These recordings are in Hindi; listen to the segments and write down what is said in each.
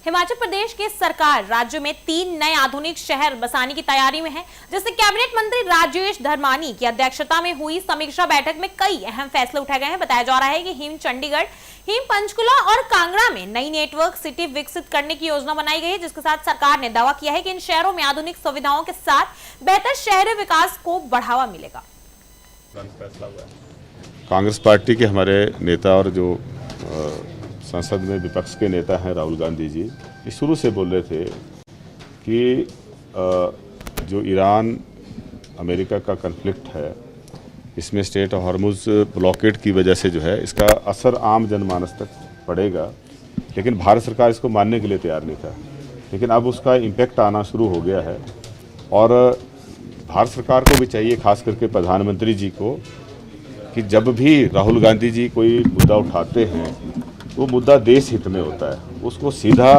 हिमाचल प्रदेश की सरकार राज्य में 3 नए आधुनिक शहर बसाने की तैयारी में है, जिससे कैबिनेट मंत्री राजेश धर्मानी की अध्यक्षता में हुई समीक्षा बैठक में कई अहम फैसले उठाए गए हैं। बताया जा रहा है कि हिम चंडीगढ़, हिम पंचकुला और कांगड़ा में नई नेटवर्क सिटी विकसित करने की योजना बनाई गई है, जिसके साथ सरकार ने दावा किया है कि इन शहरों में आधुनिक सुविधाओं के साथ बेहतर शहरी विकास को बढ़ावा मिलेगा। कांग्रेस पार्टी के हमारे नेता और जो संसद में विपक्ष के नेता हैं राहुल गांधी जी, ये शुरू से बोल रहे थे कि जो ईरान अमेरिका का कन्फ्लिक्ट है, इसमें स्टेट ऑफ हॉर्मुज ब्लॉकेड की वजह से जो है इसका असर आम जनमानस तक पड़ेगा, लेकिन भारत सरकार इसको मानने के लिए तैयार नहीं था। लेकिन अब उसका इम्पैक्ट आना शुरू हो गया है और भारत सरकार को भी चाहिए, खास करके प्रधानमंत्री जी को, कि जब भी राहुल गांधी जी कोई मुद्दा उठाते हैं वो मुद्दा देश हित में होता है, उसको सीधा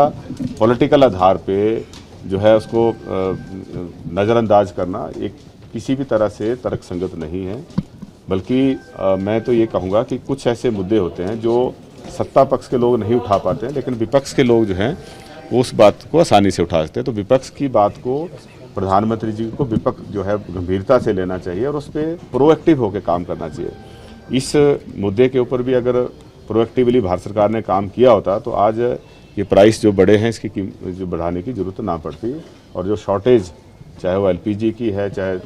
पॉलिटिकल आधार पे जो है उसको नज़रअंदाज करना एक किसी भी तरह से तर्कसंगत नहीं है। बल्कि मैं तो ये कहूँगा कि कुछ ऐसे मुद्दे होते हैं जो सत्ता पक्ष के लोग नहीं उठा पाते हैं, लेकिन विपक्ष के लोग जो हैं वो उस बात को आसानी से उठा सकते हैं। तो विपक्ष की बात को प्रधानमंत्री जी को विपक्ष जो है गंभीरता से लेना चाहिए और उस पर प्रोएक्टिव होकर काम करना चाहिए। इस मुद्दे के ऊपर भी अगर प्रोएक्टिवली भारत सरकार ने काम किया होता तो आज ये प्राइस जो बढ़े हैं इसकी जो बढ़ाने की ज़रूरत ना पड़ती, और जो शॉर्टेज चाहे वो एलपीजी की है, चाहे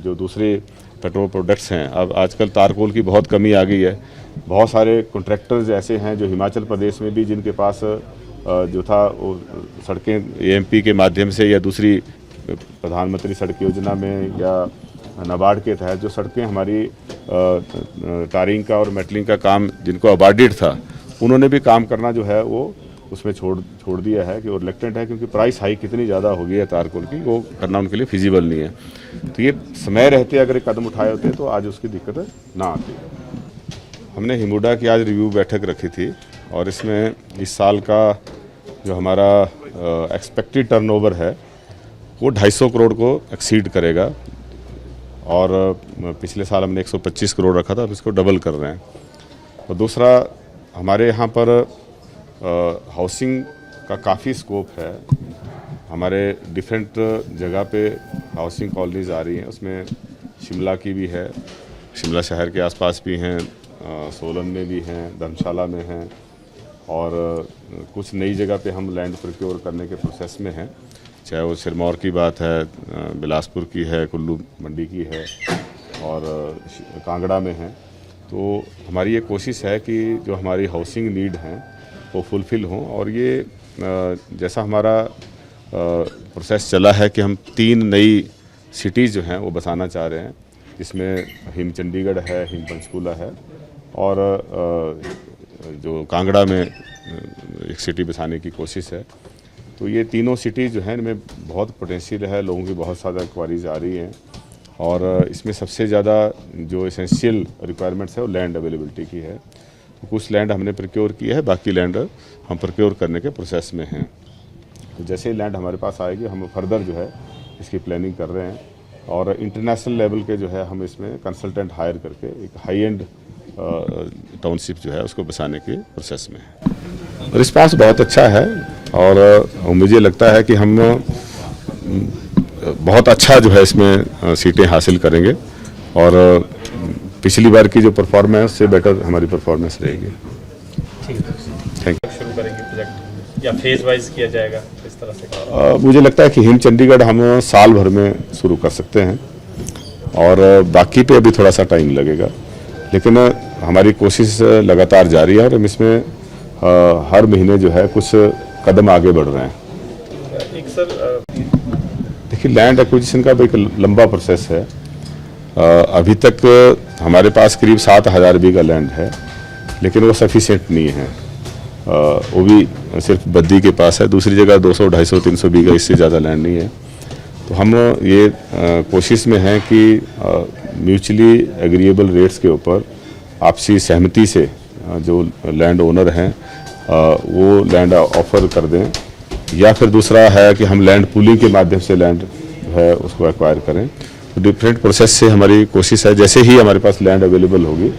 जो दूसरे पेट्रोल प्रोडक्ट्स हैं, अब आजकल तारकोल की बहुत कमी आ गई है। बहुत सारे कॉन्ट्रैक्टर्स ऐसे हैं जो हिमाचल प्रदेश में भी जिनके पास जो था वो सड़कें एएमपी के माध्यम से या दूसरी प्रधानमंत्री सड़क योजना में या नाबार्ड के तहत जो सड़कें हमारी टारिंग का और मेटलिंग का काम जिनको अबार्डेड था, उन्होंने भी काम करना जो है वो उसमें छोड़ दिया है कि वो रिलेक्टेंट है, क्योंकि प्राइस हाई कितनी ज़्यादा हो गई है तारकोल की, वो करना उनके लिए फिजिबल नहीं है। तो ये समय रहते अगर एक कदम उठाए होते तो आज उसकी दिक्कत ना आती। हमने हिमुडा की आज रिव्यू बैठक रखी थी और इसमें इस साल का जो हमारा एक्सपेक्टेड टर्नओवर है वो 250 करोड़ को एक्सीड करेगा, और पिछले साल हमने 125 करोड़ रखा था, अब इसको डबल कर रहे हैं। और दूसरा, हमारे यहाँ पर हाउसिंग का काफ़ी स्कोप है। हमारे डिफरेंट जगह पे हाउसिंग कॉलोनीज आ रही हैं, उसमें शिमला की भी है, शिमला शहर के आसपास भी हैं, सोलन में भी हैं, धर्मशाला में हैं, और कुछ नई जगह पे हम लैंड प्रोक्योर करने के प्रोसेस में हैं, चाहे वो सिरमौर की बात है, बिलासपुर की है, कुल्लू मंडी की है और कांगड़ा में है। तो हमारी ये कोशिश है कि जो हमारी हाउसिंग नीड हैं वो फुलफ़िल हों, और ये जैसा हमारा प्रोसेस चला है कि हम 3 नई सिटीज़ जो हैं वो बसाना चाह रहे हैं, जिसमें हिम चंडीगढ़ है, हिम पंचकुला है, और जो कांगड़ा में एक सिटी बसाने की कोशिश है। तो ये तीनों सिटीज़ जो हैं इनमें बहुत पोटेंशियल है, लोगों की बहुत ज़्यादा इंक्वायरीज आ रही हैं, और इसमें सबसे ज़्यादा जो एसेंशियल रिक्वायरमेंट्स है वो लैंड अवेलेबिलिटी की है। तो कुछ लैंड हमने प्रोक्योर किया है, बाकी लैंड हम प्रोक्योर करने के प्रोसेस में हैं। तो जैसे ही लैंड हमारे पास आएगी हम फर्दर जो है इसकी प्लानिंग कर रहे हैं, और इंटरनेशनल लेवल के जो है हम इसमें कंसल्टेंट हायर करके एक हाई एंड टाउनशिप जो है उसको बसाने के प्रोसेस में है। रिस्पांस बहुत अच्छा है और मुझे लगता है कि हम बहुत अच्छा जो है इसमें सीटें हासिल करेंगे, और पिछली बार की जो परफॉर्मेंस से बेटर हमारी परफॉर्मेंस रहेगी। Thank you. शुरू करेंगे प्रोजेक्ट या फेज वाइज किया जाएगा इस तरह से? मुझे लगता है कि हिम चंडीगढ़ हम साल भर में शुरू कर सकते हैं, और बाकी पे अभी थोड़ा सा टाइम लगेगा, लेकिन हमारी कोशिश लगातार जारी है और हम इसमें हर महीने जो है कुछ कदम आगे बढ़ रहे हैं। एक सर, देखिए, लैंड एक्विजिशन का एक लंबा प्रोसेस है। अभी तक हमारे पास करीब 7,000 बीघा लैंड है, लेकिन वो सफिशिएंट नहीं है। वो भी सिर्फ बद्दी के पास है, दूसरी जगह 200, 250, 300 बीघा, इससे ज़्यादा लैंड नहीं है। तो हम ये कोशिश में हैं कि म्यूचुअली एग्रीएबल रेट्स के ऊपर आपसी सहमति से जो लैंड ओनर हैं वो लैंड ऑफर कर दें, या फिर दूसरा है कि हम लैंड पूलिंग के माध्यम से लैंड है उसको एक्वायर करें। तो डिफरेंट प्रोसेस से हमारी कोशिश है, जैसे ही हमारे पास लैंड अवेलेबल होगी